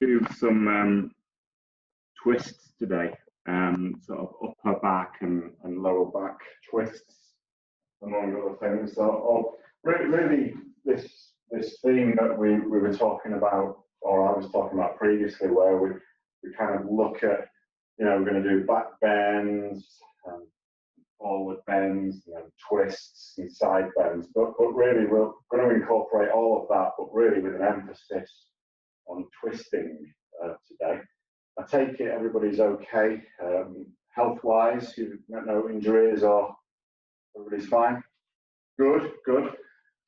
do some twists today, sort of upper back and lower back twists, among other things. So really this theme that we were talking about, or I was talking about previously, where we kind of look at, we're going to do back bends, forward bends, twists and side bends, but really we're going to incorporate all of that, but really with an emphasis on twisting today. I take it everybody's okay, health-wise, you've got no injuries, or everybody's fine? Good.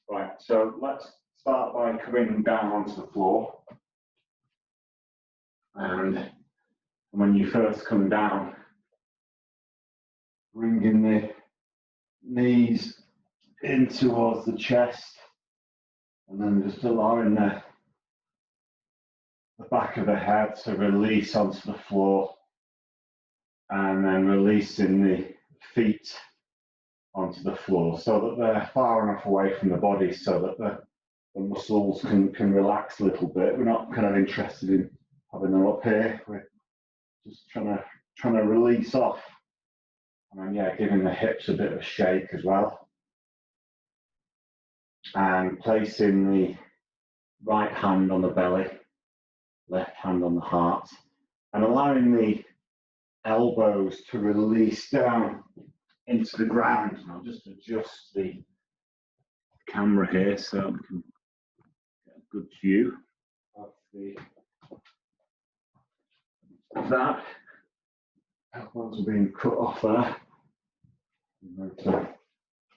Right, so let's start by coming down onto the floor. And when you first come down, bringing the knees in towards the chest, and then just allowing the back of the head to release onto the floor, and then releasing the feet onto the floor so that they're far enough away from the body so that the muscles can relax a little bit. We're not kind of interested in having them up here. We're just trying to release off. And then, giving the hips a bit of a shake as well. And placing the right hand on the belly, left hand on the heart, and allowing the elbows to release down into the ground. And I'll just adjust the camera here so we can get a good view of that. Elbows are being cut off there. Move to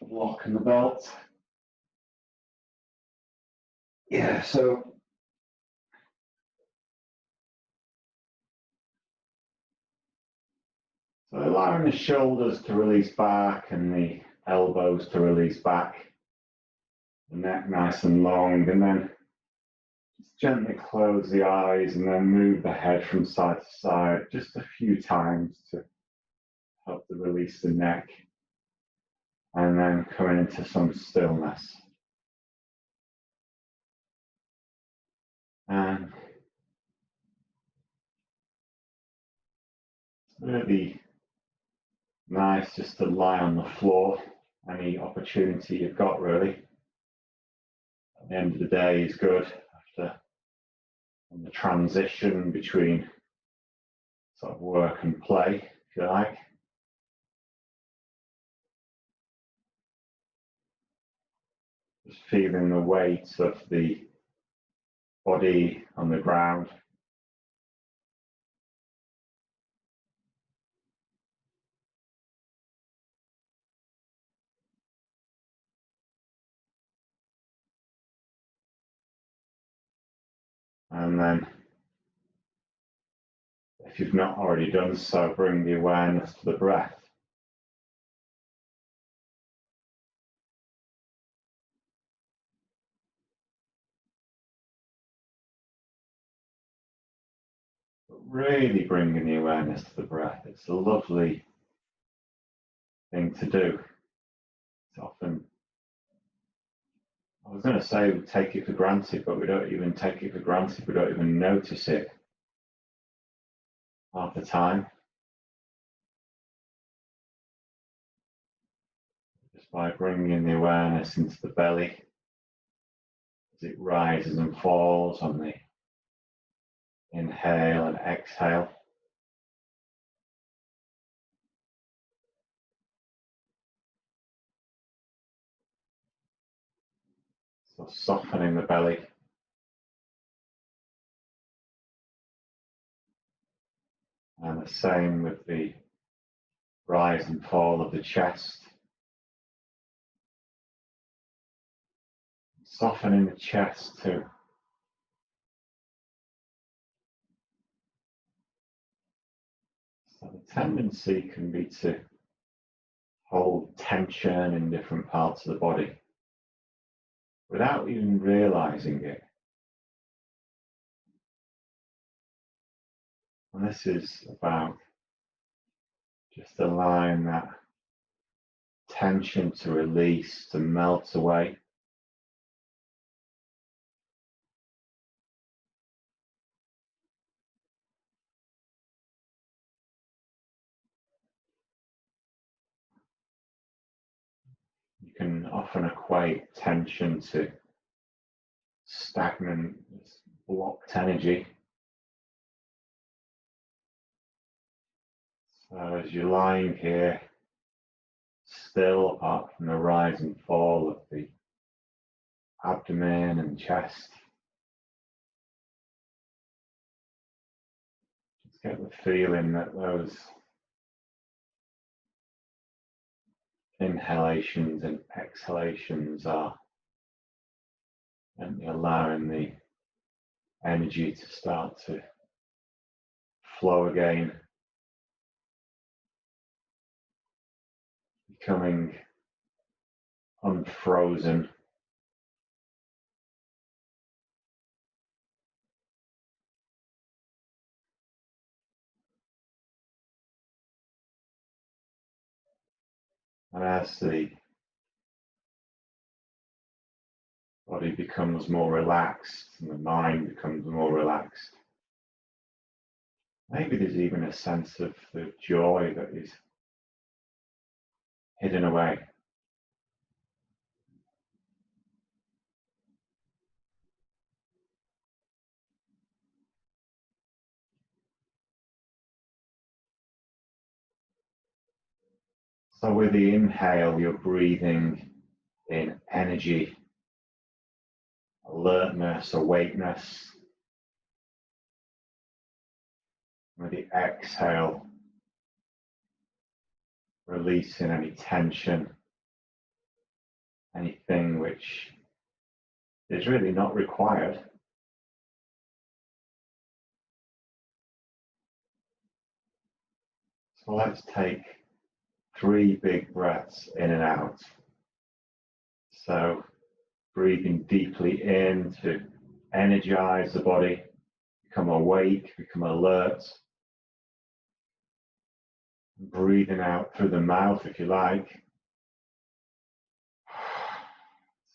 lock in the belt. So allowing the shoulders to release back and the elbows to release back, the neck nice and long, and then just gently close the eyes and then move the head from side to side just a few times to help to release the neck, and then coming into some stillness. And it's really nice just to lie on the floor, any opportunity you've got really. At the end of the day is good after the transition between sort of work and play, if you like. Just feeling the weight of the body on the ground. And then, if you've not already done so, bring the awareness to the breath. Really bringing the awareness to the breath. It's a lovely thing to do. It's often, I was going to say we take it for granted, but we don't even take it for granted. We don't even notice it half the time. Just by bringing the awareness into the belly as it rises and falls on the inhale and exhale. So softening the belly. And the same with the rise and fall of the chest. Softening the chest too. So the tendency can be to hold tension in different parts of the body without even realizing it. And this is about just allowing that tension to release, to melt away. You can often equate tension to stagnant, blocked energy. So as you're lying here, still apart from the rise and fall of the abdomen and chest, just get the feeling that those inhalations and exhalations are gently allowing the energy to start to flow again, becoming unfrozen. And as the body becomes more relaxed and the mind becomes more relaxed, maybe there's even a sense of the joy that is hidden away. So with the inhale, you're breathing in energy, alertness, awakeness. With the exhale, releasing any tension, anything which is really not required. So let's take 3 big breaths in and out. So breathing deeply in to energize the body, become awake, become alert. Breathing out through the mouth if you like,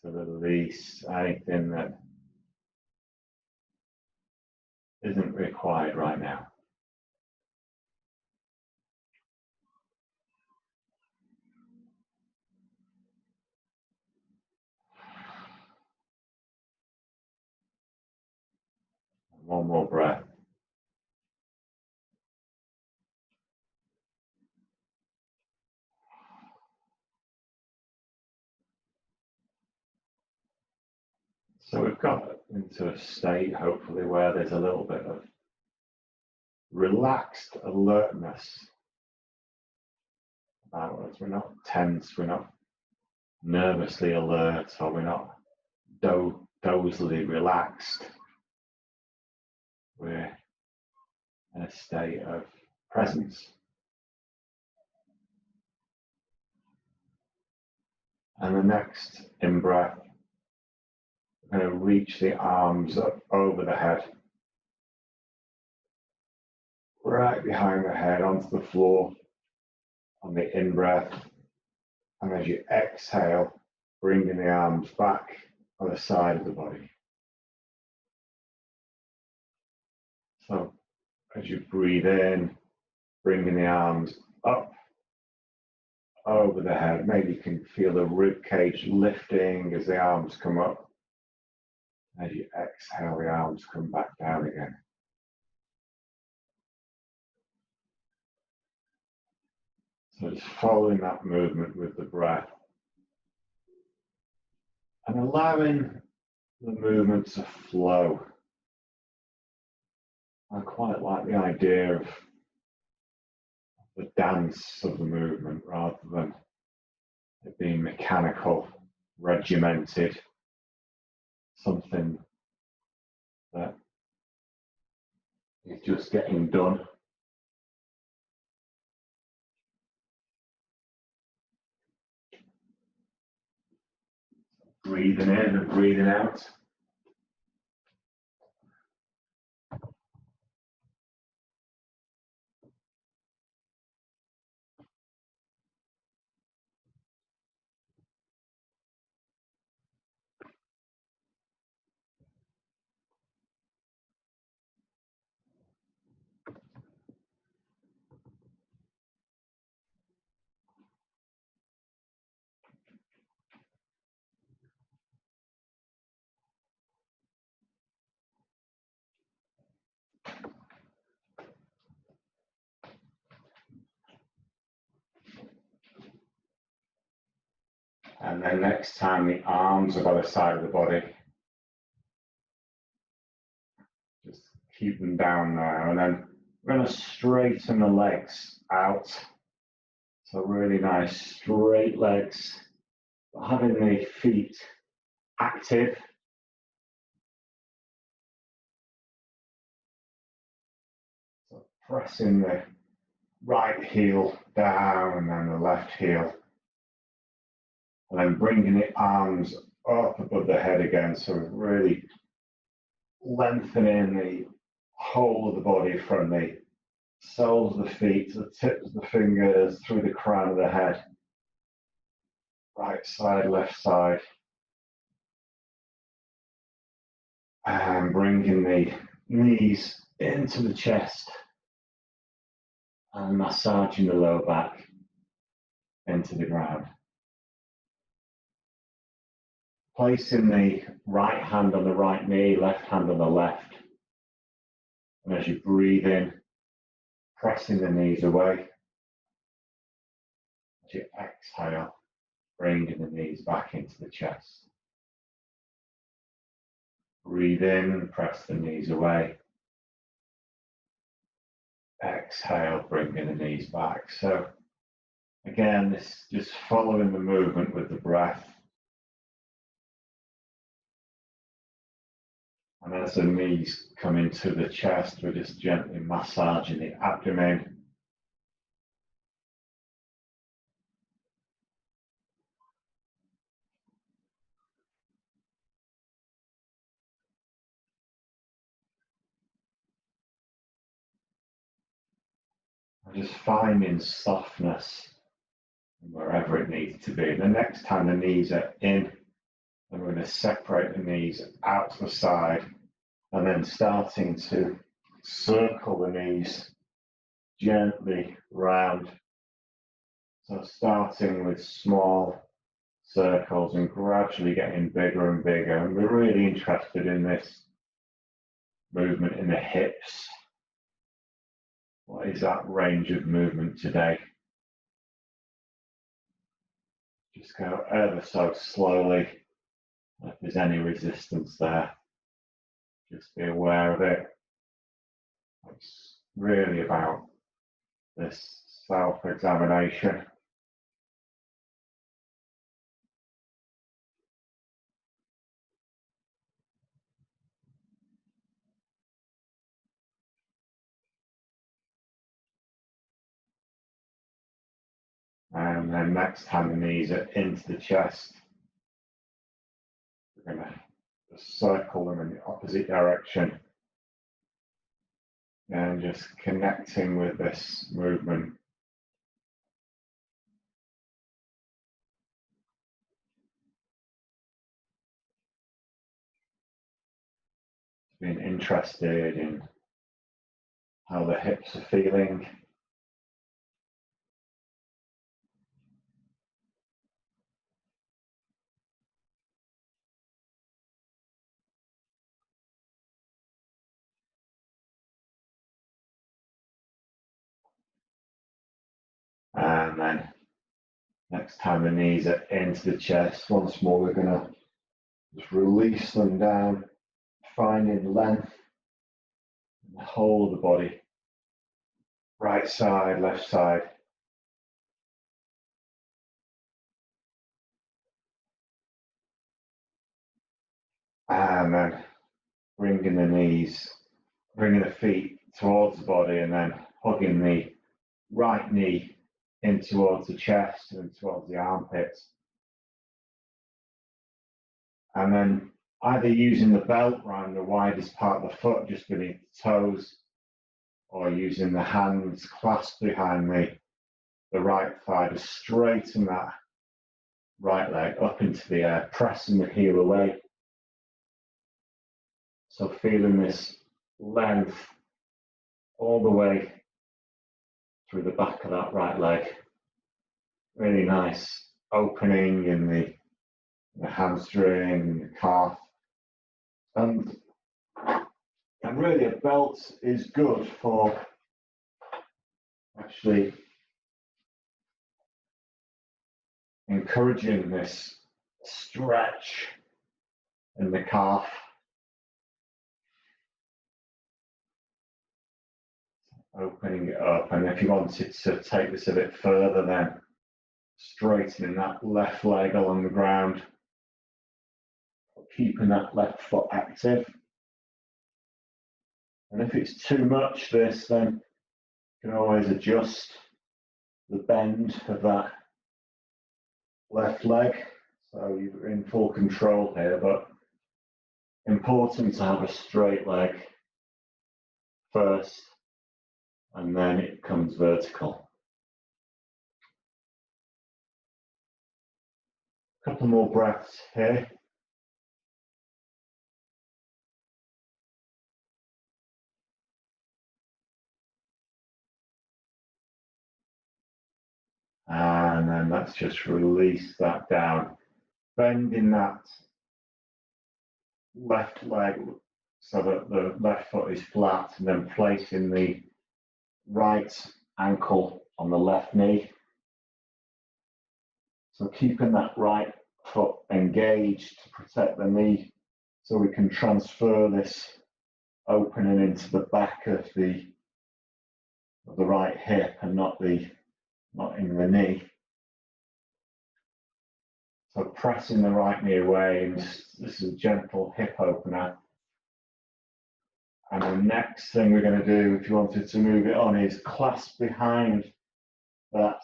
to release anything that isn't required right now. One more breath. So we've got into a state, hopefully, where there's a little bit of relaxed alertness about us. We're not tense, we're not nervously alert, or we're not dozily relaxed. We're in a state of presence. And the next in-breath, we're going to reach the arms up over the head, right behind the head onto the floor on the in-breath. And as you exhale, bringing the arms back on the side of the body. So as you breathe in, bringing the arms up over the head. Maybe you can feel the rib cage lifting as the arms come up. As you exhale, the arms come back down again. So just following that movement with the breath and allowing the movement to flow. I quite like the idea of the dance of the movement rather than it being mechanical, regimented, something that is just getting done. Breathing in and breathing out. And then next time the arms are by the side of the body. Just keep them down there. And then we're going to straighten the legs out. So really nice straight legs. But having the feet active. So pressing the right heel down and then the left heel. And then bringing the arms up above the head again. So really lengthening the whole of the body from the soles of the feet to the tips of the fingers through the crown of the head. Right side, left side. And bringing the knees into the chest and massaging the lower back into the ground. Placing the right hand on the right knee, left hand on the left. And as you breathe in, pressing the knees away. As you exhale, bringing the knees back into the chest. Breathe in, press the knees away. Exhale, bringing the knees back. So again, this is just following the movement with the breath. And as the knees come into the chest, we're just gently massaging the abdomen. And just finding softness wherever it needs to be. The next time the knees are in, then we're going to separate the knees out to the side and then starting to circle the knees gently round. So starting with small circles and gradually getting bigger and bigger. And we're really interested in this movement in the hips. What is that range of movement today? Just go ever so slowly. If there's any resistance there, just be aware of it. It's really about this self-examination. And then next time the knees are into the chest, we're going to circle them in the opposite direction and just connecting with this movement. Being interested in how the hips are feeling. And then next time the knees are into the chest, once more we're going to just release them down, finding length in the whole of the body. Right side, left side. And then bringing the knees, bringing the feet towards the body and then hugging the right knee in towards the chest and towards the armpits. And then either using the belt around the widest part of the foot just beneath the toes, or using the hands clasped behind the right thigh to straighten that right leg up into the air, pressing the heel away. So feeling this length all the way through the back of that right leg. Really nice opening in the hamstring, the calf. And really a belt is good for actually encouraging this stretch in the calf. Opening it up, and if you wanted to take this a bit further, then straightening that left leg along the ground, keeping that left foot active. And if it's too much this, then you can always adjust the bend of that left leg. So you're in full control here, but important to have a straight leg first, and then it comes vertical. A couple more breaths here. And then let's just release that down. Bending that left leg so that the left foot is flat, and then placing the right ankle on the left knee. So keeping that right foot engaged to protect the knee, so we can transfer this opening into the back of the right hip and not in the knee. So pressing the right knee away, and this is a gentle hip opener. And the next thing we're going to do, if you wanted to move it on, is clasp behind that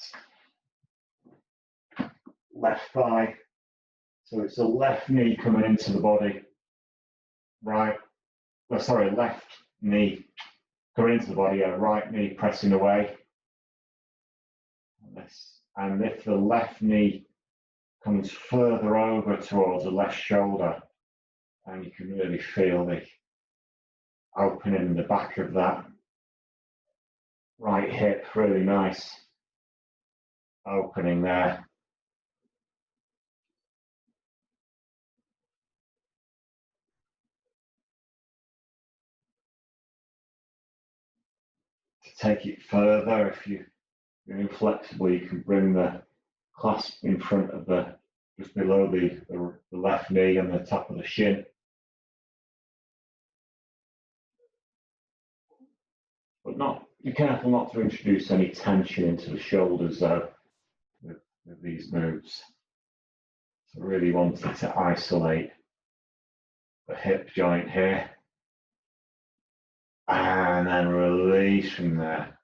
left thigh. So it's the left knee coming into the body, left knee coming into the body, right knee pressing away. And if the left knee comes further over towards the left shoulder, and you can really feel the opening in the back of that right hip, really nice opening there. To take it further, if you're inflexible, you can bring the clasp in front of just below the left knee and the top of the shin. But be careful not to introduce any tension into the shoulders though with these moves. So really wanting to isolate the hip joint here. And then release from there.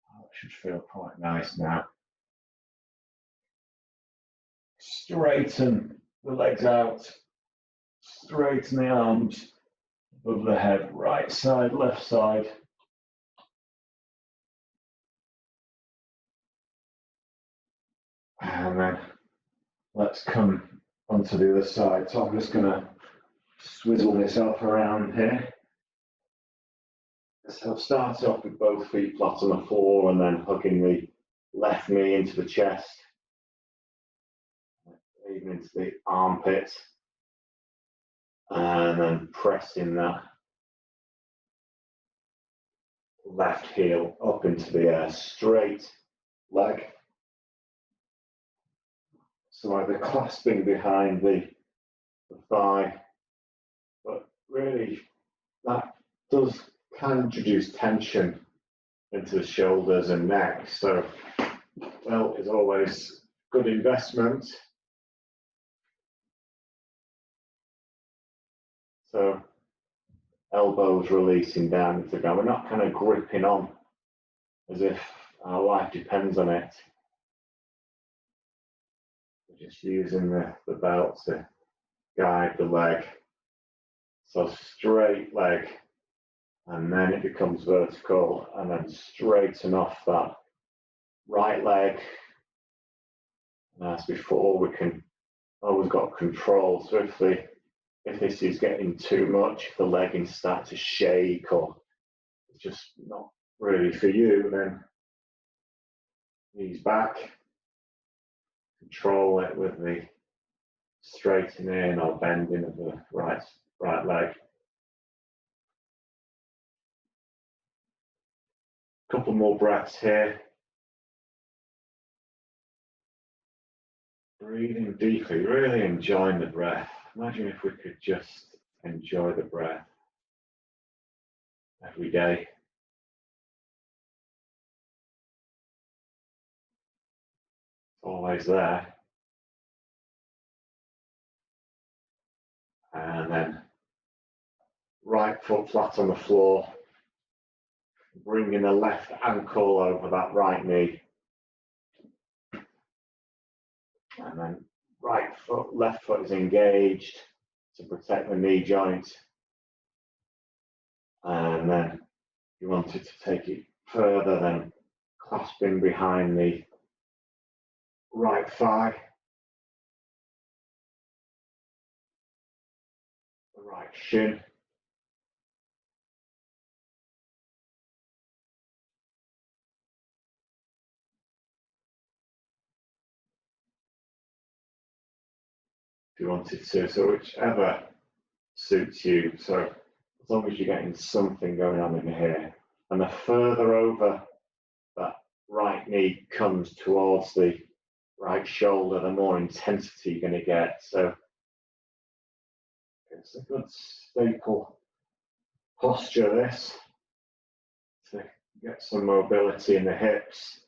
Oh, it should feel quite nice now. Straighten the legs out, straighten the arms above the head, right side, left side. And then let's come onto the other side. So I'm just going to swizzle myself around here. So I'll start off with both feet flat on the floor, and then hugging the left knee into the chest, even into the armpit, and then pressing that left heel up into the air, straight leg. So either clasping behind the thigh, but really that can introduce tension into the shoulders and neck. So belt is always good investment. So elbows releasing down into the ground. We're not kind of gripping on as if our life depends on it. We're just using the belt to guide the leg. So straight leg, and then it becomes vertical, and then straighten off that right leg. And as before, we can always got control. So if this is getting too much, if the leggings start to shake or it's just not really for you, then knees back, control it with the straightening or bending of the right leg. Couple more breaths here. Breathing deeply, really enjoying the breath. Imagine if we could just enjoy the breath every day. It's always there. And then right foot flat on the floor, bringing the left ankle over that right knee. And then right foot, left foot is engaged to protect the knee joint. And then you wanted to take it further, then clasping behind the right thigh, the right shin. If you wanted to, so whichever suits you. So as long as you're getting something going on in here. And the further over that right knee comes towards the right shoulder, the more intensity you're going to get. So it's a good staple posture, this, to get some mobility in the hips.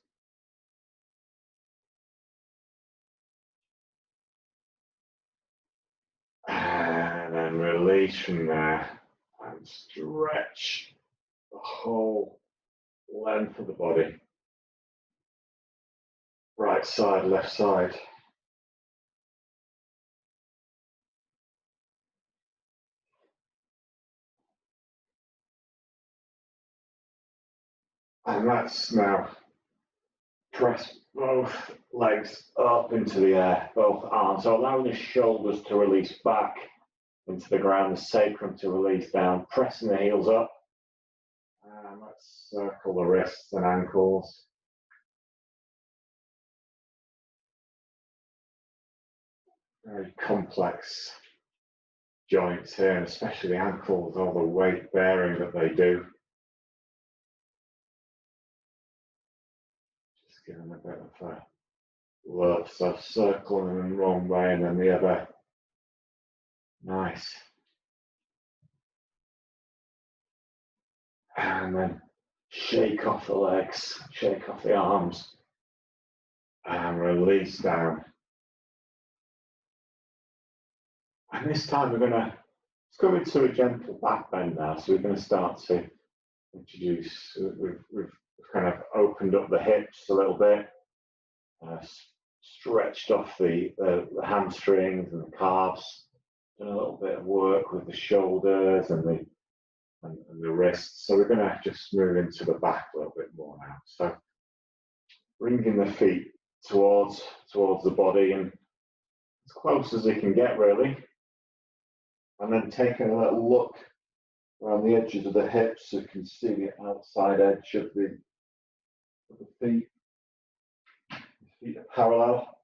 And then release from there and stretch the whole length of the body. Right side, left side. And that's now press both legs up into the air, both arms. So allowing the shoulders to release back into the ground, the sacrum to release down, pressing the heels up. And let's circle the wrists and ankles. Very complex joints here, and especially the ankles, all the weight bearing that they do. Just give them a bit of a love, so circling them one way and then the other. Nice. And then shake off the legs, shake off the arms, and release down. And this time let's go into a gentle back bend now. So we're going to start to introduce, we've kind of opened up the hips a little bit, stretched off the hamstrings and the calves, done a little bit of work with the shoulders and the wrists. So we're going to just move into the back a little bit more now. So bringing the feet towards the body and as close as they can get, really. And then taking a little look around the edges of the hips so you can see the outside edge of the feet. The feet are parallel.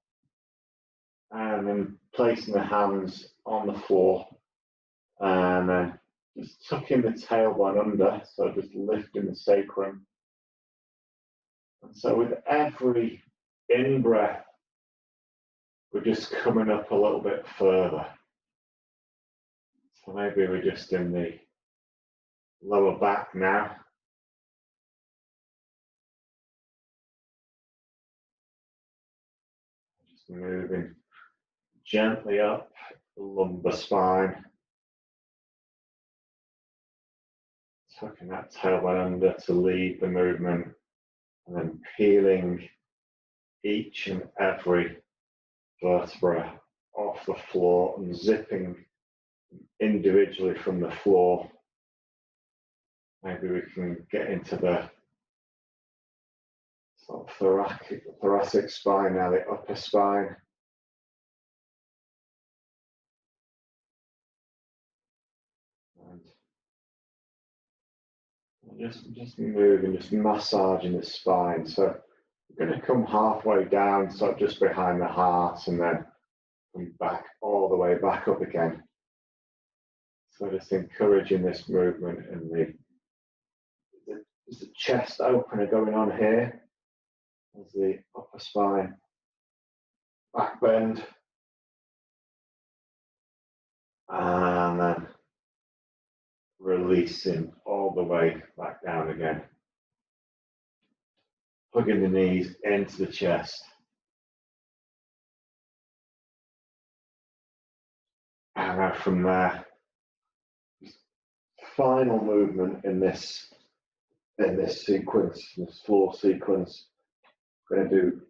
And then placing the hands on the floor. And then just tucking the tailbone under, so just lifting the sacrum. And so with every in-breath, we're just coming up a little bit further. So maybe we're just in the lower back now. Just moving gently up the lumbar spine. Tucking that tailbone under to lead the movement. And then peeling each and every vertebra off the floor and zipping individually from the floor. Maybe we can get into the sort of thoracic spine now, the upper spine. And just moving, just massaging the spine. So we're going to come halfway down, so just behind the heart, and then come back all the way back up again. So just encouraging this movement and there's the chest opener going on here as the upper spine back bend, and then releasing all the way back down again. Hugging the knees into the chest. And then from there, final movement in this sequence, this floor sequence. I'm going to do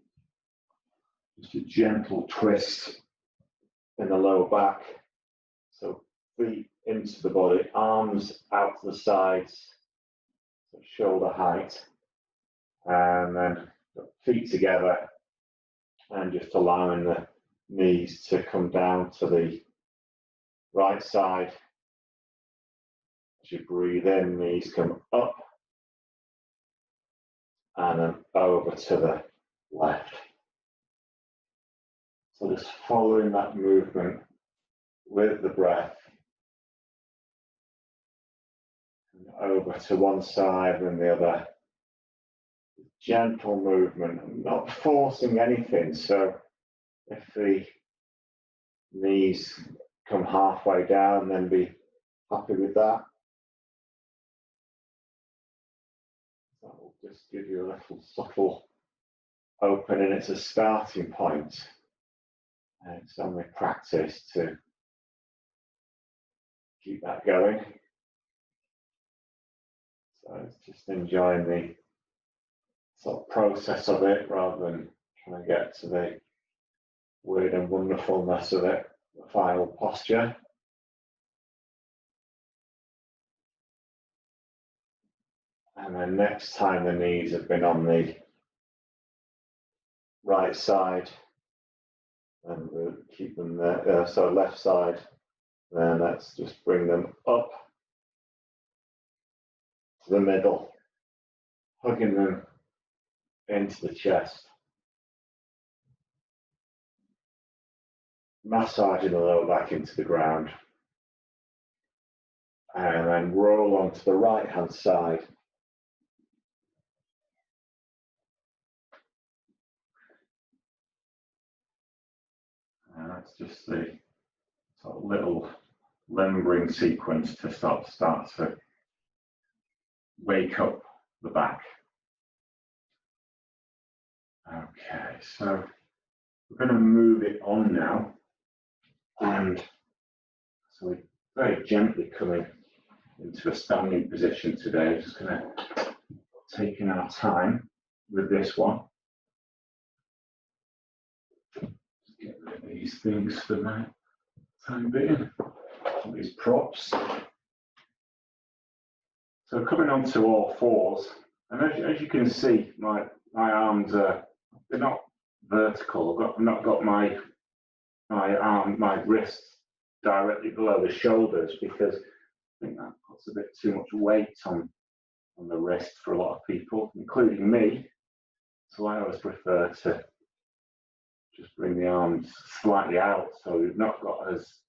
just a gentle twist in the lower back. So feet into the body, arms out to the sides, so shoulder height, and then feet together, and just allowing the knees to come down to the right side. As you breathe in, knees come up, and then over to the left. So just following that movement with the breath, and over to one side and the other. Gentle movement, not forcing anything. So if the knees come halfway down, then be happy with that. That will just give you a little subtle opening. It's a starting point. And it's only practice to keep that going. So it's just enjoying the sort of process of it rather than trying to get to the weird and wonderfulness of it, the final posture. And then next time the knees have been on the right side, and we'll keep them there, so left side, then let's just bring them up to the middle, hugging them into the chest, massaging the lower back into the ground, and then roll onto the right hand side. And that's just the sort of little limbering sequence to start to wake up the back. Okay, so we're going to move it on now, and so we're very gently coming into a standing position today. Just going to take in our time with this one. Just get rid of these things for the time being, all these props. So coming onto all fours, and as you can see, my arms are, they're not vertical. I've not got my wrists directly below the shoulders, because I think that puts a bit too much weight on the wrist for a lot of people, including me. So I always prefer to just bring the arms slightly out, so we've not got as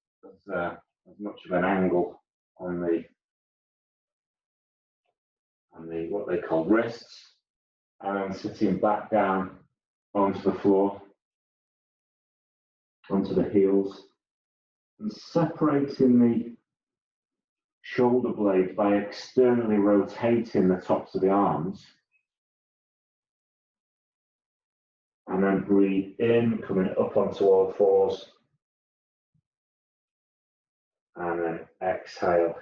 much of an angle on the what they call wrists, and I'm sitting back down onto the floor, onto the heels, and separating the shoulder blades by externally rotating the tops of the arms. And then breathe in, coming up onto all fours. And then exhale,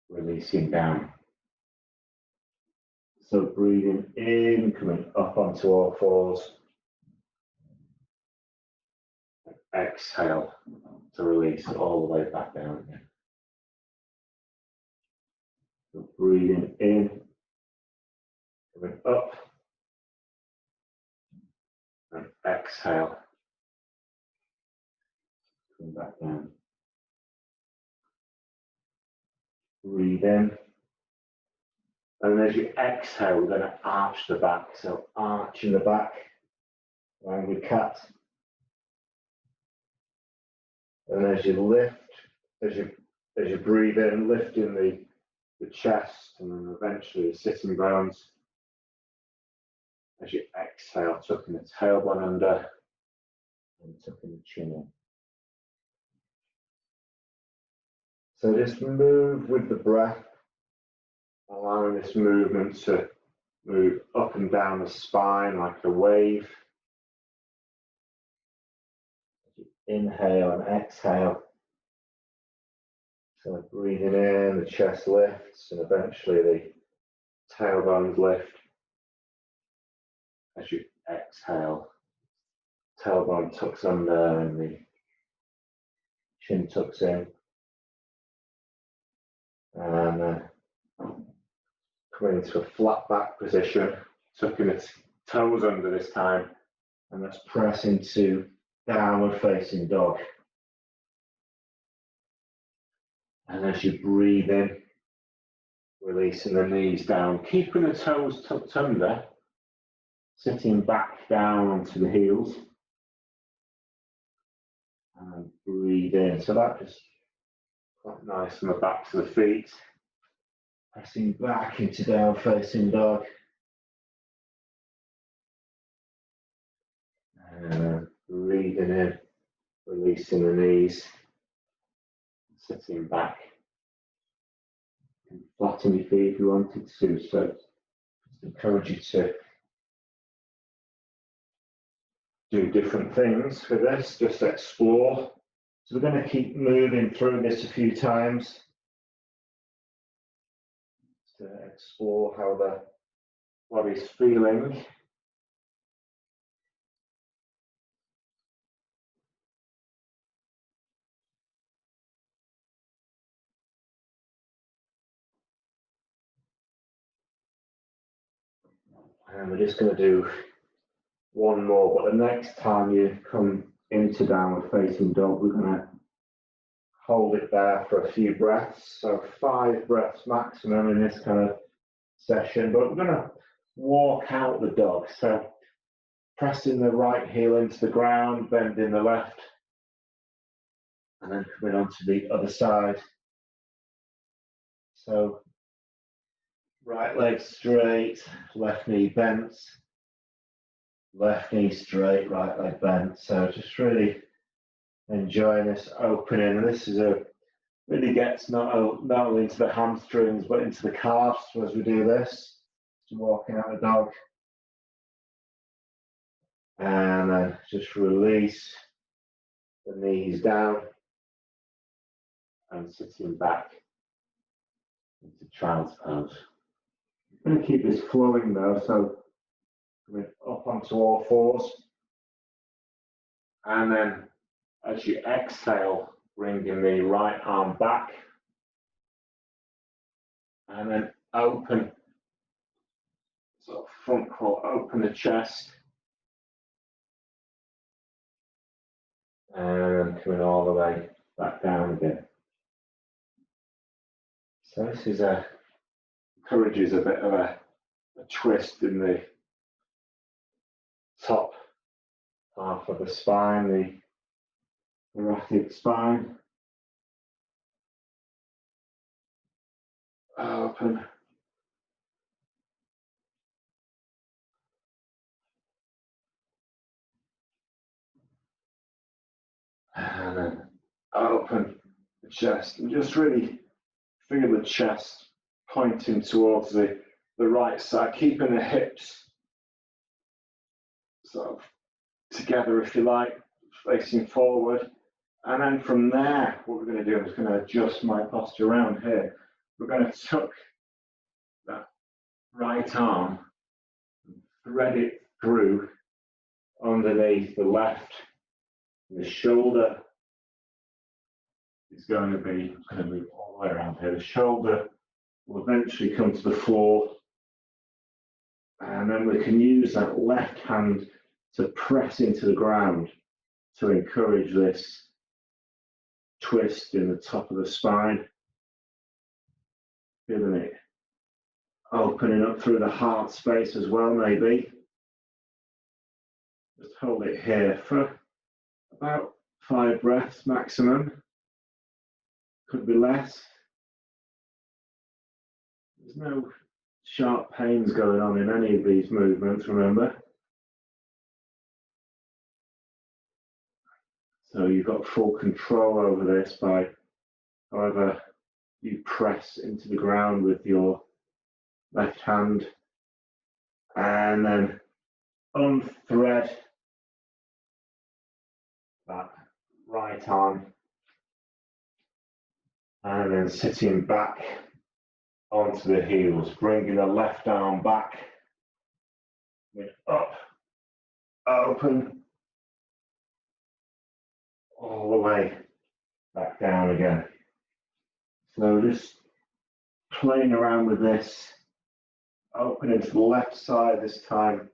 releasing down. So breathing in, coming up onto all fours. And exhale to release all the way back down again. So breathing in, coming up. And exhale, come back down. Breathe in. And as you exhale, we're going to arch the back. So arching the back, rounded cat. And as you lift, as you breathe in, lifting the chest and then eventually the sitting bones. As you exhale, tucking the tailbone under, and tucking the chin in. So just move with the breath, allowing this movement to move up and down the spine like a wave. Inhale and exhale. So breathing in, the chest lifts, and eventually the tailbones lift. As you exhale, tailbone tucks under and the chin tucks in. And coming into a flat back position, tucking the toes under this time, and let's press into downward facing dog. And as you breathe in, releasing the knees down, keeping the toes tucked under, sitting back down onto the heels. And breathe in. So that is quite nice from the backs of the feet. Pressing back into down facing dog. And breathing in, releasing the knees. Sitting back. You can flatten your feet if you wanted to, so just encourage you to do different things for this, just explore. So we're going to keep moving through this a few times to explore how the body's feeling. And we're just going to do one more, but the next time you come into downward facing dog, we're going to hold it there for a few breaths. So 5 breaths maximum in this kind of session, but we're going to walk out the dog. So pressing the right heel into the ground, bending the left, and then coming onto the other side. So right leg straight, left knee bent, left knee straight, right leg bent. So just really enjoying this opening. And this is really gets not only into the hamstrings, but into the calves as we do this. So walking out the dog. And then just release the knees down and sitting back into child's pose. I'm going to keep this flowing though, so coming up onto all fours. And then as you exhale, bringing the right arm back. And then open, sort of front crawl, open the chest. And coming all the way back down again. So this is encourages a bit of a twist in the top half of the spine, the thoracic spine. Open. And then open the chest and just really feel the chest pointing towards the right side, keeping the hips sort of together, if you like, facing forward. And then from there, what we're going to do, I'm just going to adjust my posture around here. We're going to tuck that right arm, thread it through underneath the left. The shoulder is going to move all the way around here. The shoulder will eventually come to the floor. And then we can use that left hand to press into the ground to encourage this twist in the top of the spine. Feeling it opening up through the heart space as well, maybe. Just hold it here for about 5 breaths maximum. Could be less. There's no sharp pains going on in any of these movements, remember. So you've got full control over this by however you press into the ground with your left hand, and then unthread that right arm, and then sitting back onto the heels, bringing the left arm back, up, open, all the way back down again. So just playing around with this, opening to the left side this time.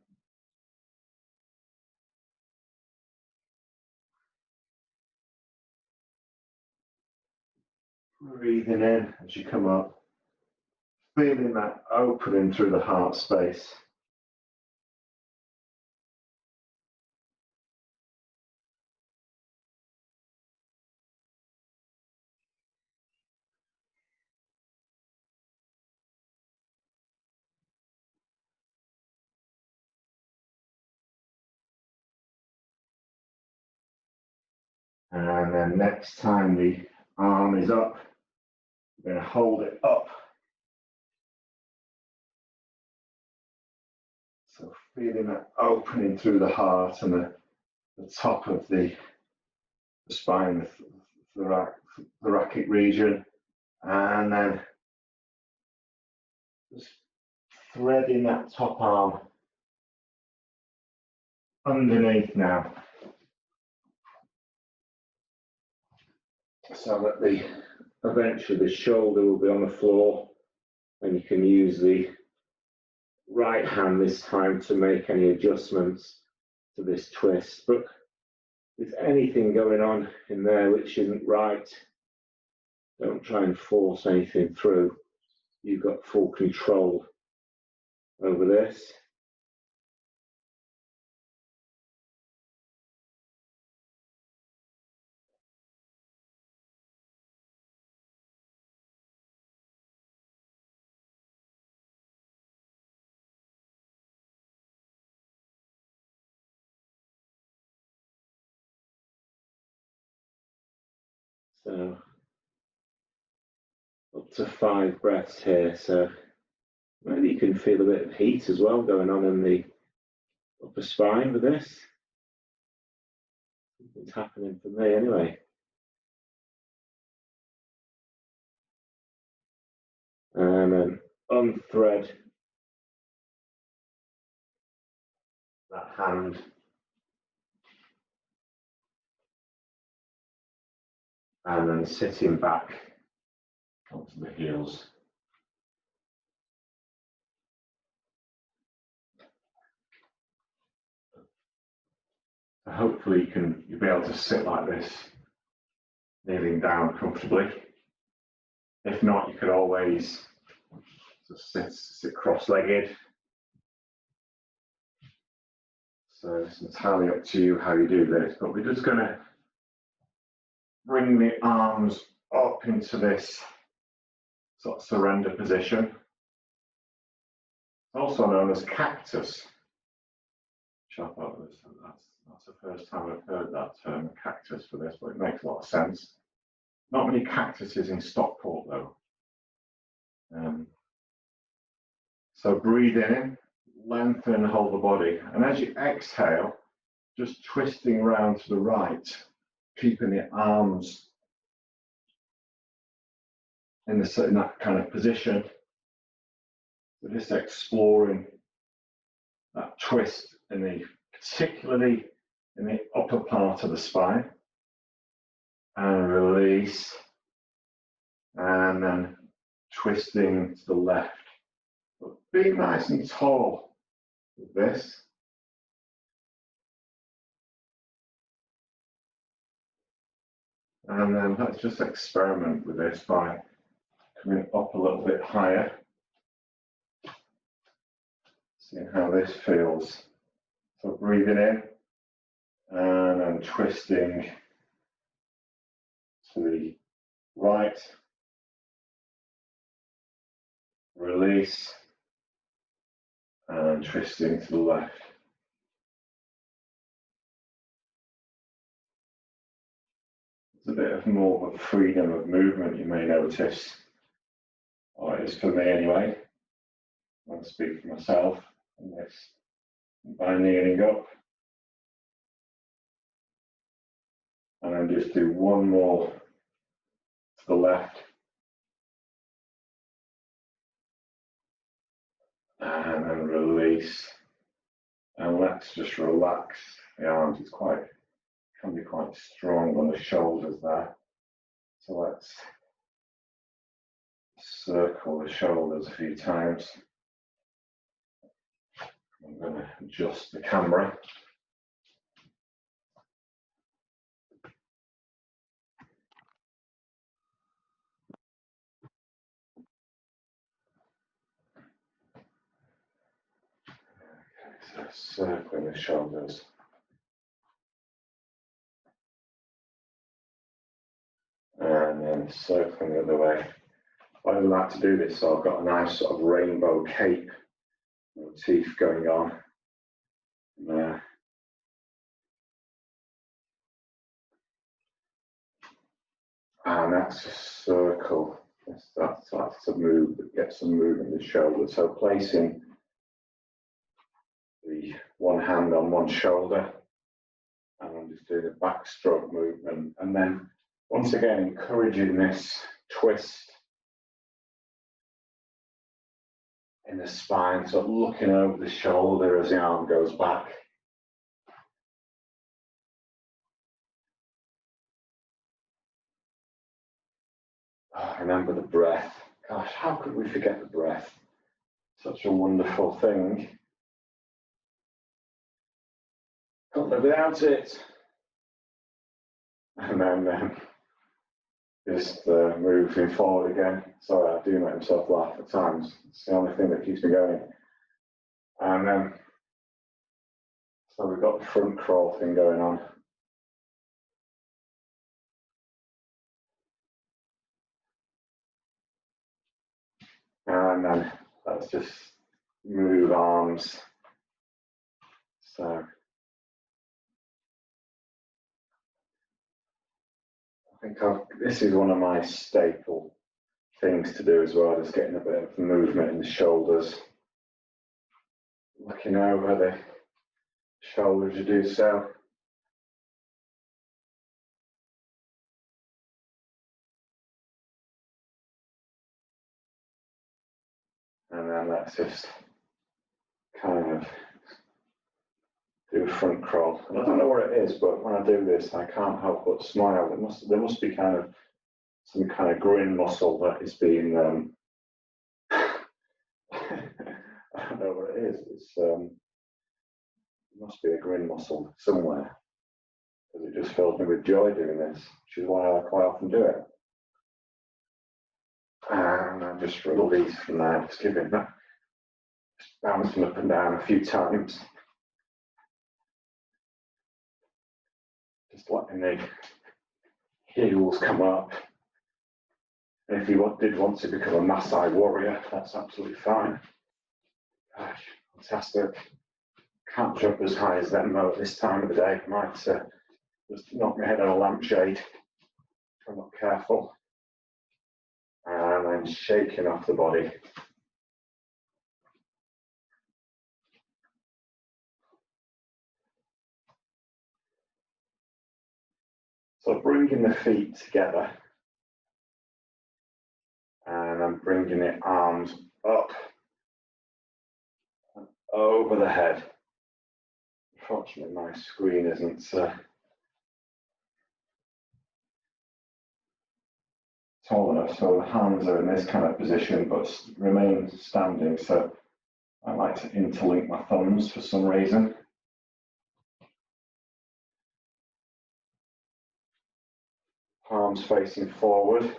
Breathing in as you come up, feeling that opening through the heart space. And then next time the arm is up, we're going to hold it up. So feeling that opening through the heart and the top of the spine, the thoracic region, and then just threading that top arm underneath now, so that eventually the shoulder will be on the floor, and you can use the right hand this time to make any adjustments to this twist. But if there's anything going on in there which isn't right, don't try and force anything through. You've got full control over this. So up to 5 breaths here. So maybe you can feel a bit of heat as well going on in the upper spine with this. It's happening for me anyway. And then unthread that hand. And then sitting back onto the heels. So hopefully you'll be able to sit like this, kneeling down comfortably. If not, you could always just sit cross-legged. So it's entirely up to you how you do this, but we're just going to bring the arms up into this sort of surrender position, also known as cactus. That's the first time I've heard that term, cactus, for this, but it makes a lot of sense. Not many cactuses in Stockport though. So breathe in, lengthen and hold the body, and as you exhale, just twisting around to the right, keeping the arms in that kind of position. So just exploring that twist particularly in the upper part of the spine, and release, and then twisting to the left. But be nice and tall with this. And then let's just experiment with this by coming up a little bit higher. Seeing how this feels. So breathing in and then twisting to the right, release, and twisting to the left. There's a bit of more of a freedom of movement, you may notice, or it is for me anyway. I'll speak for myself in this by kneeling up. And then just do one more to the left. And then release. And let's just relax the arms. It's can be quite strong on the shoulders there. So let's circle the shoulders a few times. I'm going to adjust the camera. Okay, so circling the shoulders. And then circling the other way. I like to do this, so I've got a nice sort of rainbow cape motif going on there. And that's a circle. That's a move that gets some movement in the shoulder. So placing the one hand on one shoulder, and I'm just doing a backstroke movement. And then once again, encouraging this twist in the spine, so looking over the shoulder as the arm goes back. Oh, remember the breath. Gosh, how could we forget the breath? Such a wonderful thing. Can't live without it. And then just moving forward again. Sorry, I do make myself laugh at times. It's the only thing that keeps me going. And so we've got the front crawl thing going on. And then let's just move arms. So I think this is one of my staple things to do as well, just getting a bit of movement in the shoulders. Looking over the shoulders, you do so. And then let's just kind of do a front crawl. And I don't know what it is, but when I do this, I can't help but smile. There must be kind of some kind of grin muscle that is being. I don't know what it is. It must be a grin muscle somewhere, because it just fills me with joy doing this, which is why I quite often do it. And I just release from there, just giving that, just bouncing up and down a few times. Just letting the heels come up. And if you did want to become a Maasai warrior, that's absolutely fine. Gosh, fantastic. Can't jump as high as them though at this time of the day. Might just knock my head on a lampshade if I'm not careful. And then shaking off the body. So bringing the feet together. And I'm bringing the arms up and over the head. Unfortunately, my screen isn't tall enough, so the hands are in this kind of position, but remain standing. So I like to interlink my thumbs for some reason. Palms facing forward.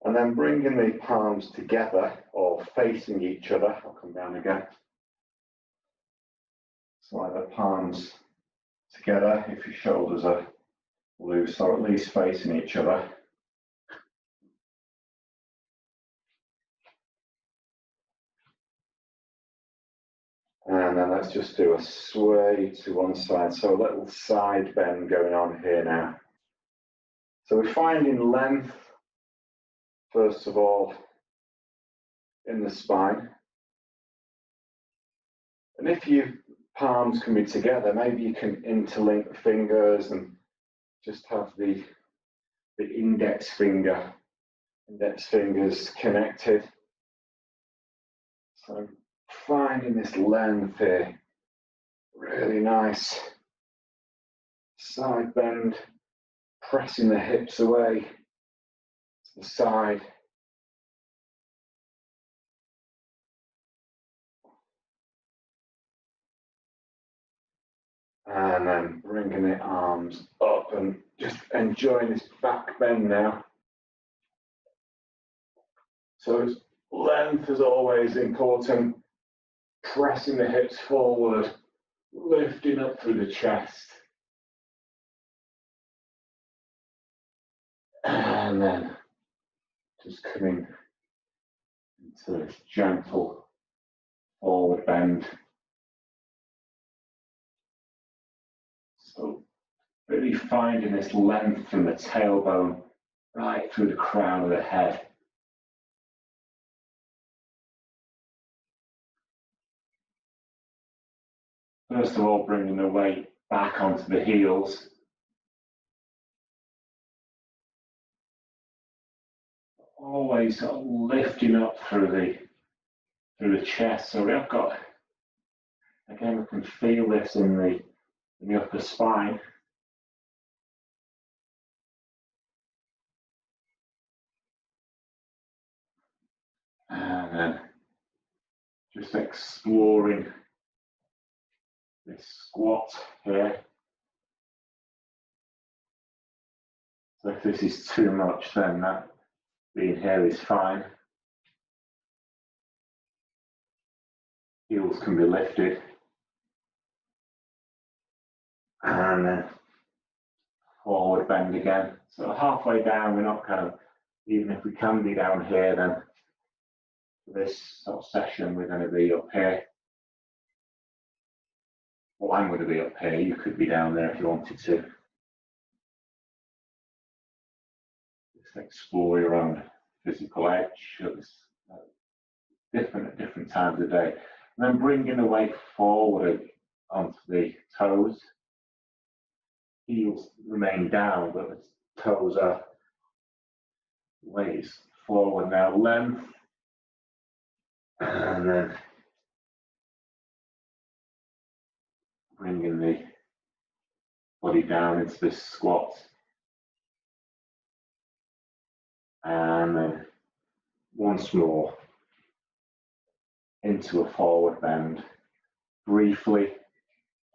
And then bringing the palms together or facing each other. I'll come down again. So like the palms together if your shoulders are loose, or at least facing each other. And then let's just do a sway to one side. So a little side bend going on here now. So we're finding length, first of all, in the spine. And if your palms can be together, maybe you can interlink the fingers and just have the index fingers connected. So finding this length here, really nice side bend, pressing the hips away to the side. And then bringing the arms up and just enjoying this back bend now. So length is always important, pressing the hips forward, lifting up through the chest. And then just coming into this gentle forward bend. So really finding this length from the tailbone right through the crown of the head. First of all, bringing the weight back onto the heels. Always sort of lifting up through the chest. So I've got, again, we can feel this in the upper spine. And then just exploring this squat here. So if this is too much, then that being here is fine. Heels can be lifted. And then forward bend again. So halfway down, we're not kind of, even if we can be down here, then for this sort of session, we're going to be up here. Well, I'm going to be up here. You could be down there if you wanted to. Just explore your own physical edge. It's different at different times of day. And then bringing the weight forward onto the toes. Heels remain down, but the toes are ways forward now, length. And then bringing the body down into this squat. And then once more into a forward bend. Briefly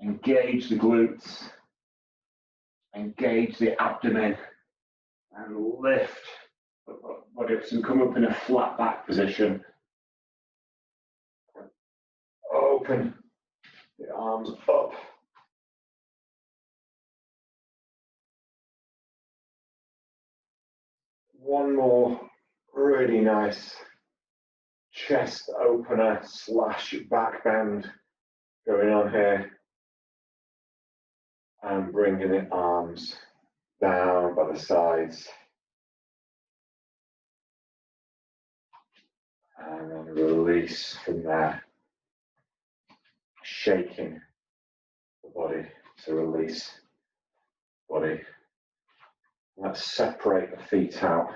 engage the glutes, engage the abdomen, and lift the body up. So come up in a flat back position. Open the arms up. One more really nice chest opener / back bend going on here. And bringing the arms down by the sides. And then release from there. Shaking the body to release the body. Let's separate the feet out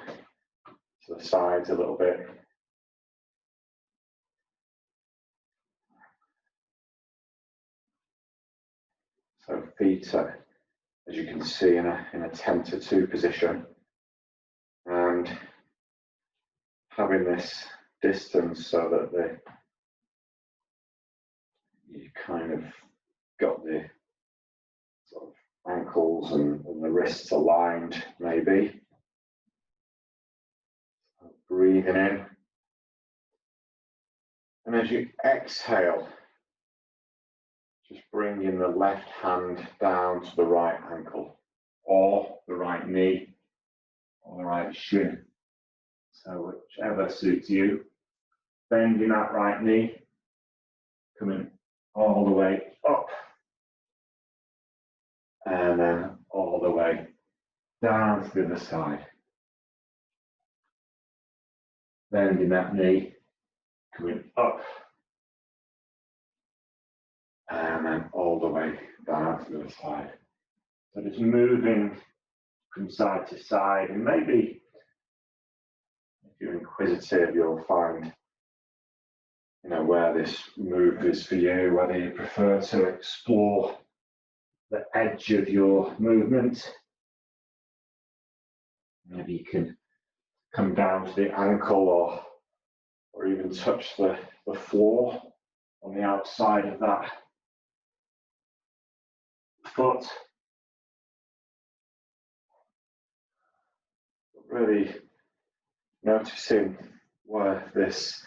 to the sides a little bit. So feet are, as you can see, in a 10 to 2 position. And having this distance so that you kind of got the sort of ankles and the wrists aligned, maybe. So breathing in. And as you exhale, just bringing the left hand down to the right ankle, or the right knee, or the right shin. So whichever suits you. Bending that right knee, coming all the way up, and then all the way down to the other side. Bending that knee, coming up, and then all the way down to the other side. So just moving from side to side, and maybe if you're inquisitive, you'll find, you know, where this move is for you, whether you prefer to explore the edge of your movement. Maybe you can come down to the ankle or even touch the floor on the outside of that foot. Really noticing where this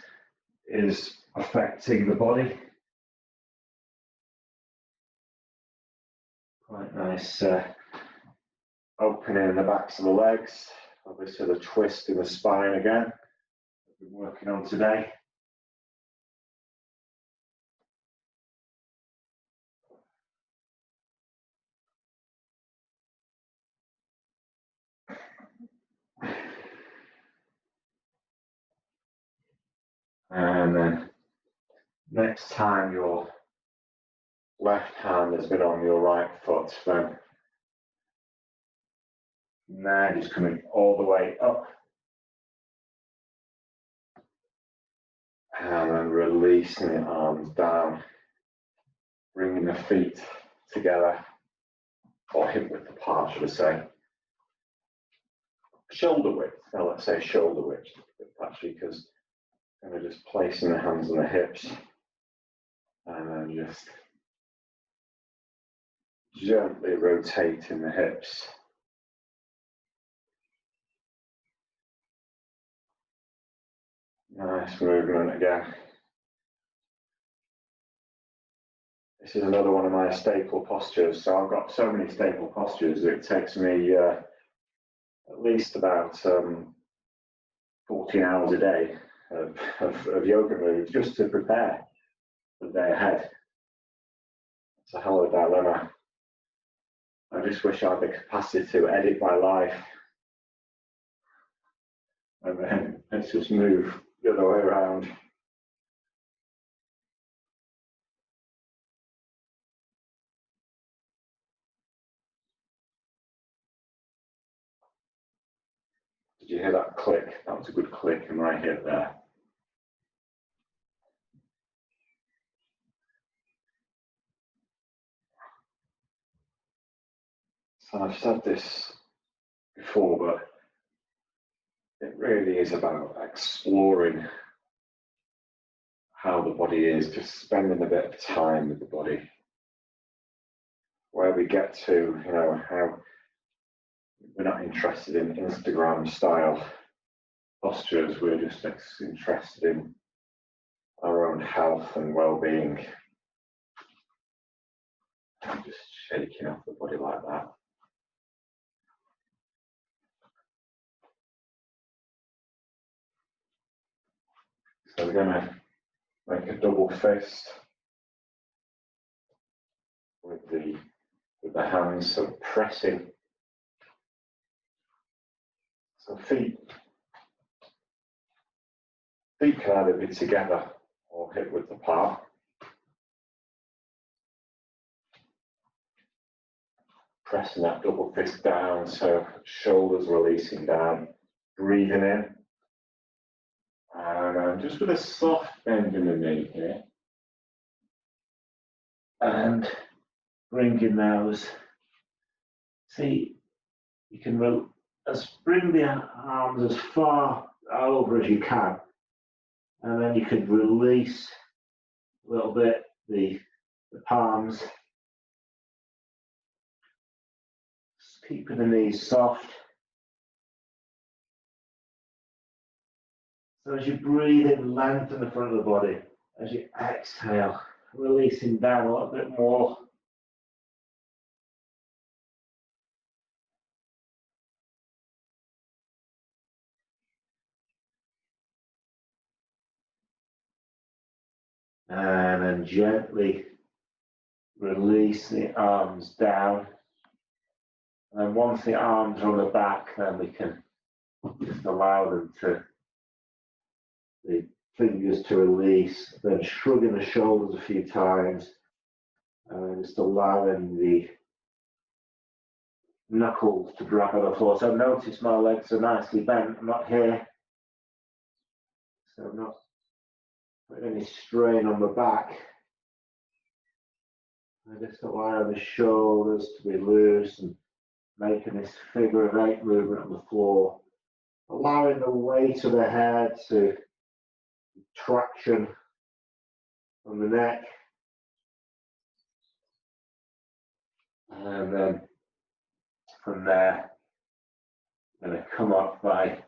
is affecting the body. Quite nice opening in the backs of the legs. Obviously the twist in the spine again, we've been working on today. And then next time your left hand has been on your right foot, then now just coming all the way up. And then releasing the arms down, bringing the feet together, or hip width apart, should I say. Shoulder width, now let's say shoulder width, actually, because kind of just placing the hands on the hips, and then just gently rotating the hips. Nice movement again. This is another one of my staple postures. So I've got so many staple postures that it takes me at least about 14 hours a day of yoga moves just to prepare for the day ahead. It's a hell of a dilemma. I just wish I had the capacity to edit my life and then let's just move the other way around. Did you hear that click? That was a good click in my hip there. So I've said this before, but it really is about exploring how the body is, just spending a bit of time with the body. Where we get to, you know, how we're not interested in Instagram style postures, we're just interested in our own health and well-being. I'm just shaking off the body like that. So we're going to make a double fist with the hands, so pressing. So feet can either be together or hip width apart. Pressing that double fist down, so shoulders releasing down, breathing in. And just with a soft bend in the knee here. And bringing those, see, you can bring the arms as far over as you can. And then you could release a little bit the palms. Just keeping the knees soft. So as you breathe in, lengthen the front of the body. As you exhale, releasing down a little bit more. And then gently release the arms down. And once the arms are on the back, then we can just allow them to, the fingers to release, then shrugging the shoulders a few times, and just allowing the knuckles to drop on the floor. So notice my legs are nicely bent. I'm not here, so I'm not putting any strain on the back. I just allow the shoulders to be loose and making this figure of 8 movement on the floor, allowing the weight of the head to traction on the neck, and then from there I'm going to come up by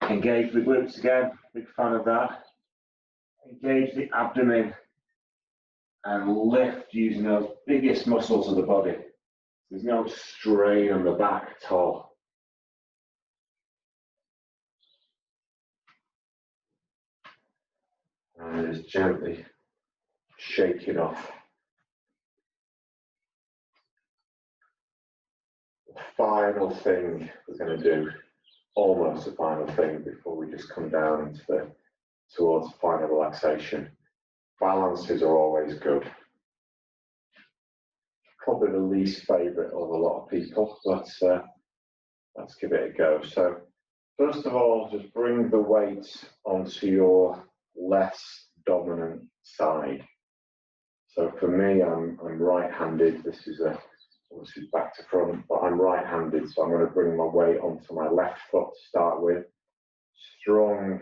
engage the glutes again, big fan of that. Engage the abdomen and lift using those biggest muscles of the body. There's no strain on the back at all. And just gently shake it off. The final thing we're going to do, almost the final thing before we just come down into towards final relaxation. Balances are always good. Probably the least favourite of a lot of people, but let's give it a go. So first of all, just bring the weight onto your less dominant side. So for me, I'm right-handed. This is obviously back to front, but I'm right-handed, so I'm going to bring my weight onto my left foot to start with. Strong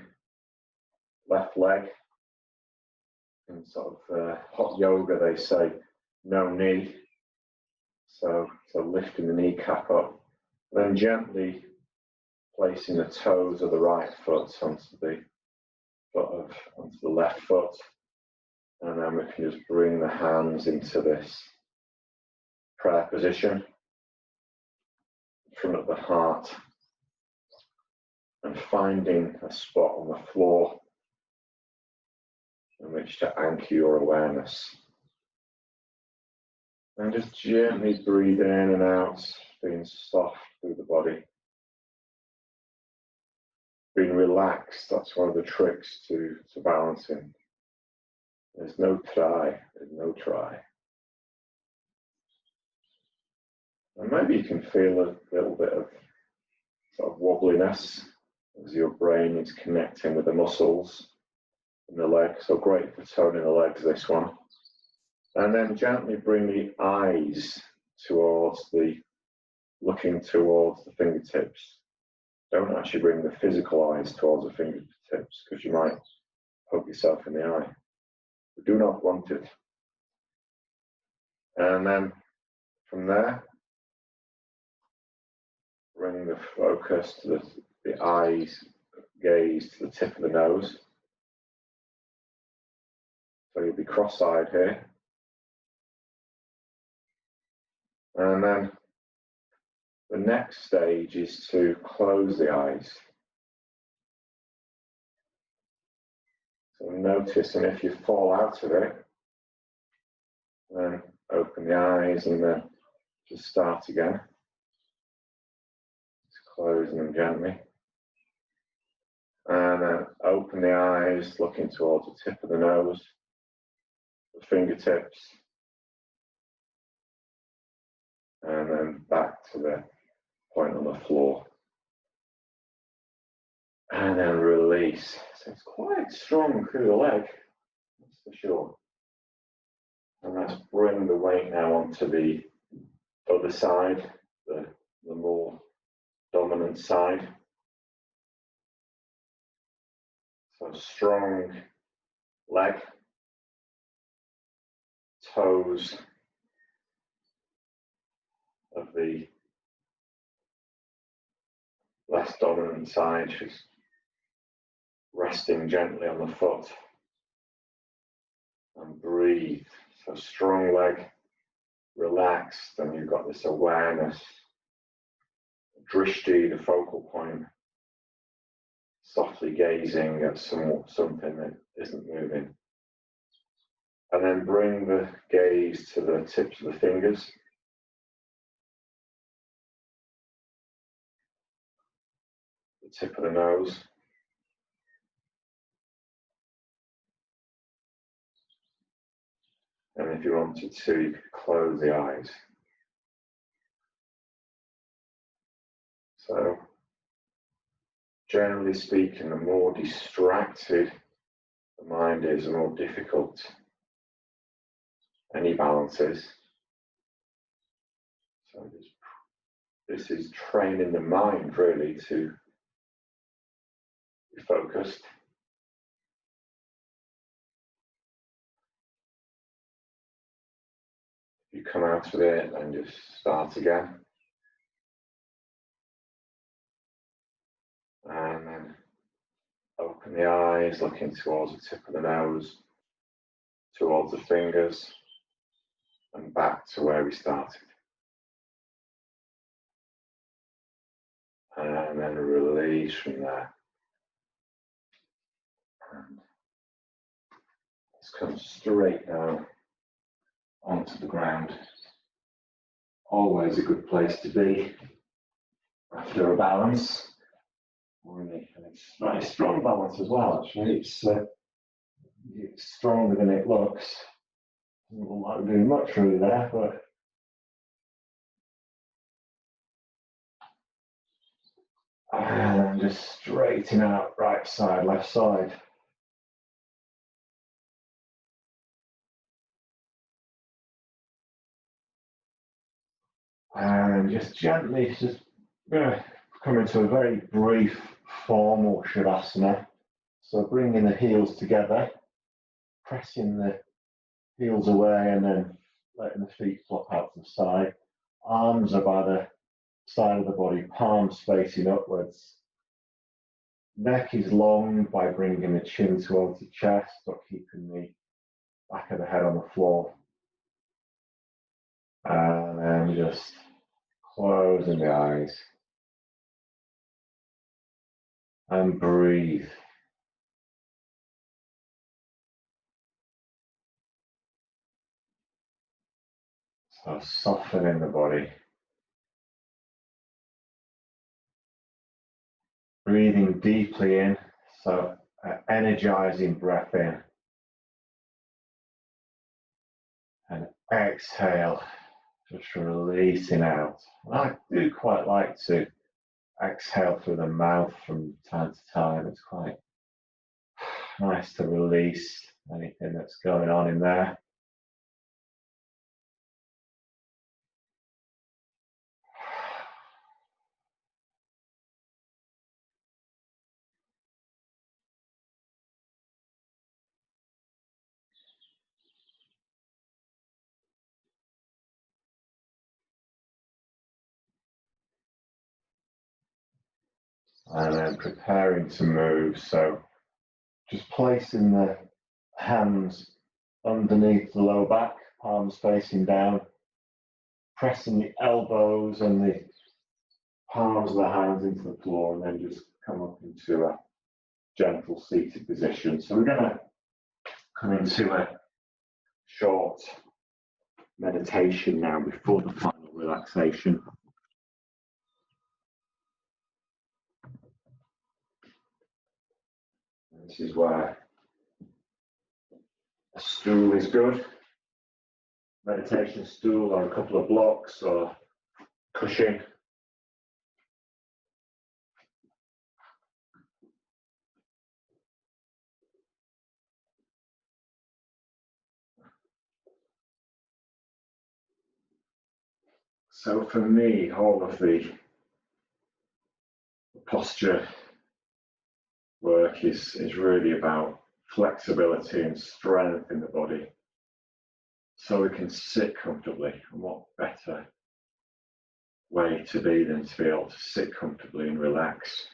left leg. In sort of hot yoga, they say no knee. So lifting the kneecap up, then gently placing the toes of the right foot onto the left foot, and then we can just bring the hands into this prayer position in front of the heart, and finding a spot on the floor in which to anchor your awareness. And just gently breathe in and out, being soft through the body. Being relaxed, that's one of the tricks to balancing. There's no try. And maybe you can feel a little bit of sort of wobbliness as your brain is connecting with the muscles in the legs. So great for toning the legs, this one. And then gently bring the eyes looking towards the fingertips. Don't actually bring the physical eyes towards the fingertips, because you might poke yourself in the eye. We do not want it. And then from there, bring the focus to the eyes, gaze to the tip of the nose. So you'll be cross-eyed here. And then the next stage is to close the eyes. So notice, and if you fall out of it, then open the eyes and then just start again. Just closing them gently. And then open the eyes, looking towards the tip of the nose, the fingertips, and then back to the point on the floor. And then release. So it's quite strong through the leg, that's for sure. And let's bring the weight now onto the other side, the more dominant side. So strong leg, toes of the less dominant side, just resting gently on the foot, and breathe. So strong leg, relaxed, and you've got this awareness, drishti, the focal point, softly gazing at something that isn't moving. And then bring the gaze to the tips of the fingers. The tip of the nose. And if you wanted to, you could close the eyes. So, generally speaking, the more distracted the mind is, the more difficult any balance is. So this is training the mind really to be focused. If you come out of it, then just start again. And then open the eyes, looking towards the tip of the nose, towards the fingers, and back to where we started. And then release from there. And let's come straight down onto the ground. Always a good place to be after a balance. And it's not a strong balance as well, actually. It's stronger than it looks. Doesn't look like we're doing much really there, but and just straighten out right side, left side. And just gently, just going to come into a very brief formal Shavasana. So bringing the heels together, pressing the heels away and then letting the feet flop out to the side. Arms are by the side of the body, palms facing upwards. Neck is long by bringing the chin towards the chest, but keeping the back of the head on the floor. And then just closing the eyes. And breathe. So softening the body. Breathing deeply in, so energizing breath in. And exhale, just releasing out. And I do quite like to exhale through the mouth from time to time. It's quite nice to release anything that's going on in there. And then preparing to move. So just placing the hands underneath the lower back, palms facing down, pressing the elbows and the palms of the hands into the floor, and then just come up into a gentle seated position. So we're going to come into a short meditation now before the final relaxation. This is where a stool is good. Meditation stool or a couple of blocks or cushion. So for me, all of the posture work is really about flexibility and strength in the body, so we can sit comfortably. And what better way to be than to be able to sit comfortably and relax.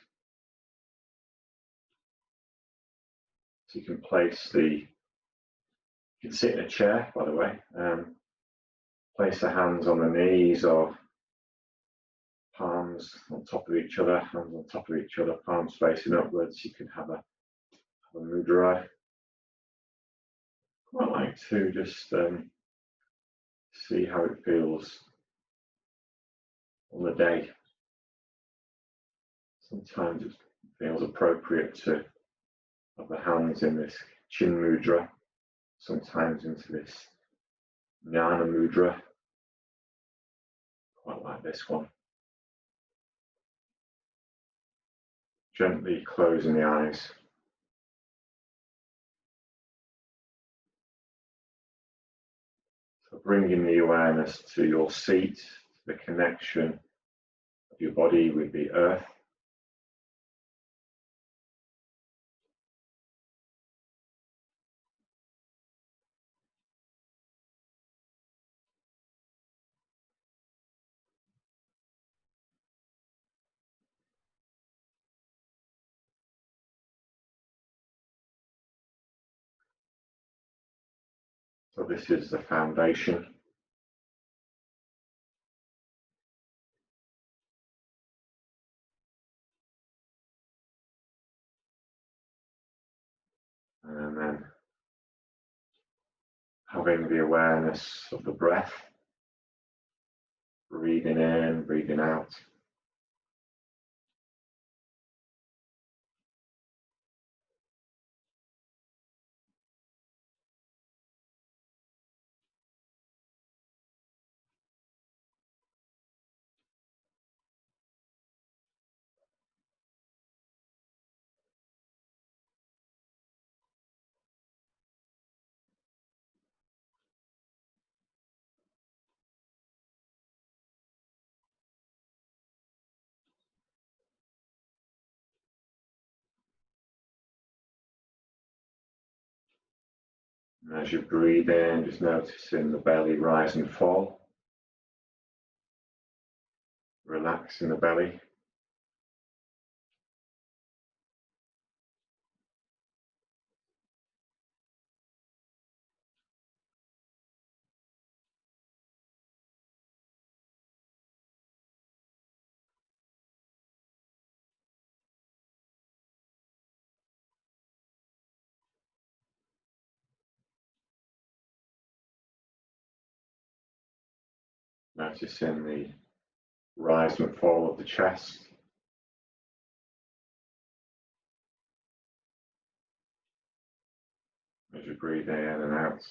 So you can you can sit in a chair, by the way, place the hands on the knees or palms on top of each other, hands on top of each other, palms facing upwards. You can have a mudra. quite like to just see how it feels on the day. Sometimes it feels appropriate to have the hands in this chin mudra, sometimes into this jnana mudra, quite like this one. Gently closing the eyes. So bringing the awareness to your seat, to the connection of your body with the earth. So this is the foundation. And then having the awareness of the breath, breathing in, breathing out. And as you breathe in, just noticing the belly rise and fall. Relaxing the belly. Noticing the rise and fall of the chest. As you breathe in and out.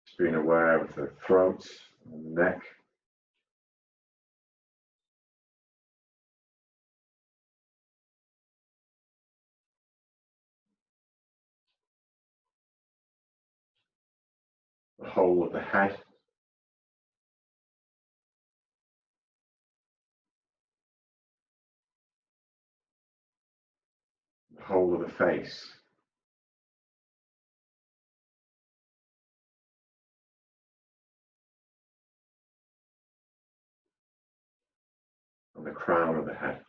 Just being aware of the throat and the neck. The whole of the head. The whole of the face. And the crown of the head.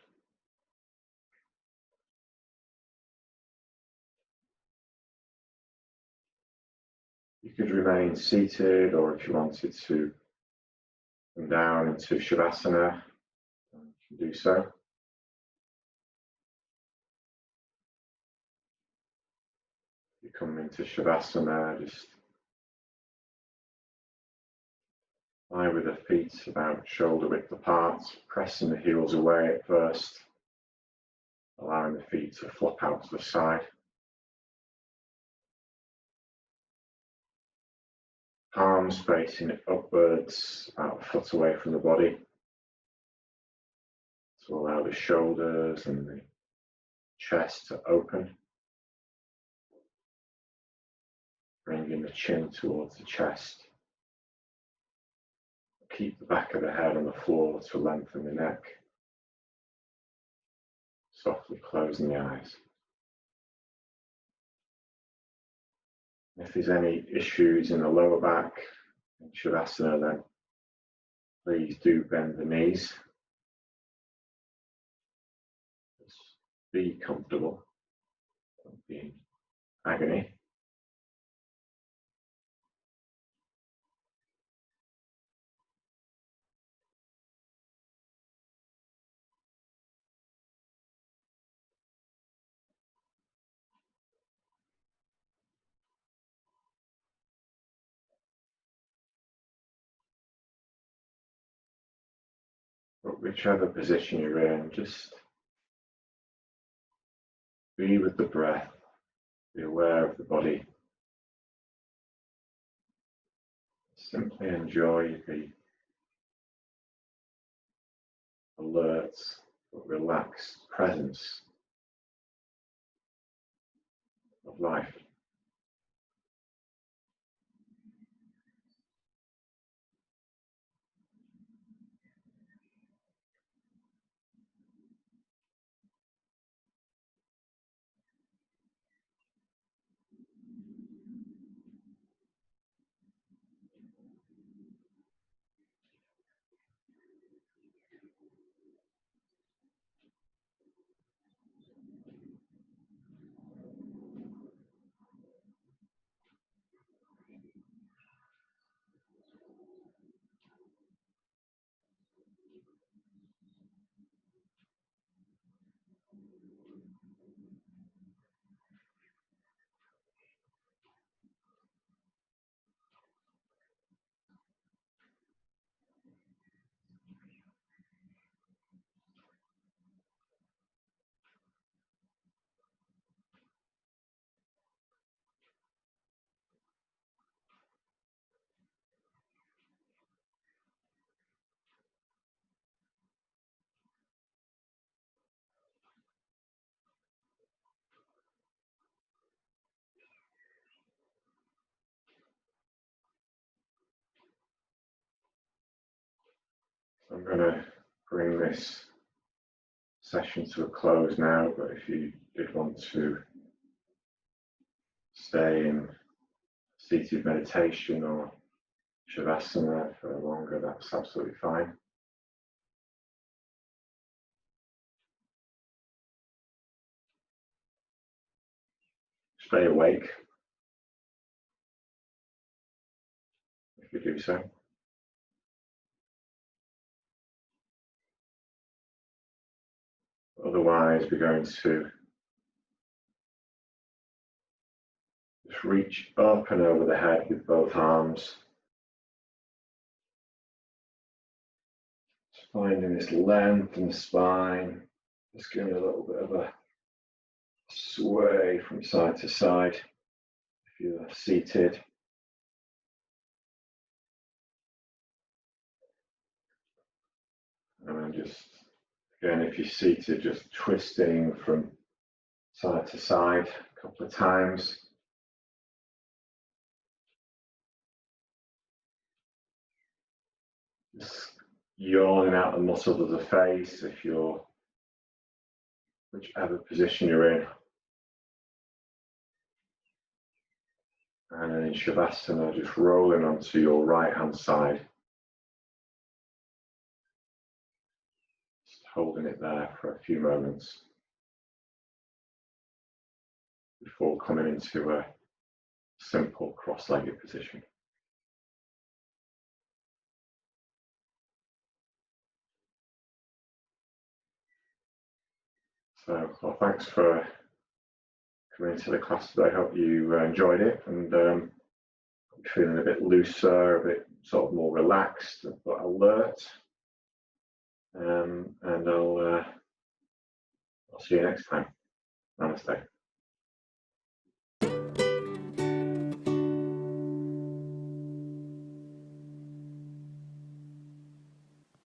You could remain seated, or if you wanted to come down into Shavasana, you can do so. You come into Shavasana, just lie with the feet about shoulder width apart, pressing the heels away at first, allowing the feet to flop out to the side. Palms facing upwards, about a foot away from the body, to allow the shoulders and the chest to open. Bringing the chin towards the chest. Keep the back of the head on the floor to lengthen the neck. Softly closing the eyes. If there's any issues in the lower back, in Shavasana, then please do bend the knees. Just be comfortable. Don't be in agony. But whichever position you're in, just be with the breath, be aware of the body. Simply enjoy the alert but relaxed presence of life. I'm going to bring this session to a close now, but if you did want to stay in seated meditation or Shavasana for longer, that's absolutely fine. Stay awake if you do so. Otherwise, we're going to just reach up and over the head with both arms. Just finding this length in the spine. Just giving a little bit of a sway from side to side if you're seated. And then just, again, if you're seated, just twisting from side to side a couple of times. Just yawning out the muscles of the face if you're, whichever position you're in. And then in Shavasana, just rolling onto your right hand side. Just holding it there for a few moments before coming into a simple cross-legged position. So, well, thanks for coming into the class today. I hope you enjoyed it and feeling a bit looser, a bit sort of more relaxed, but alert. And I'll see you next time. Namaste.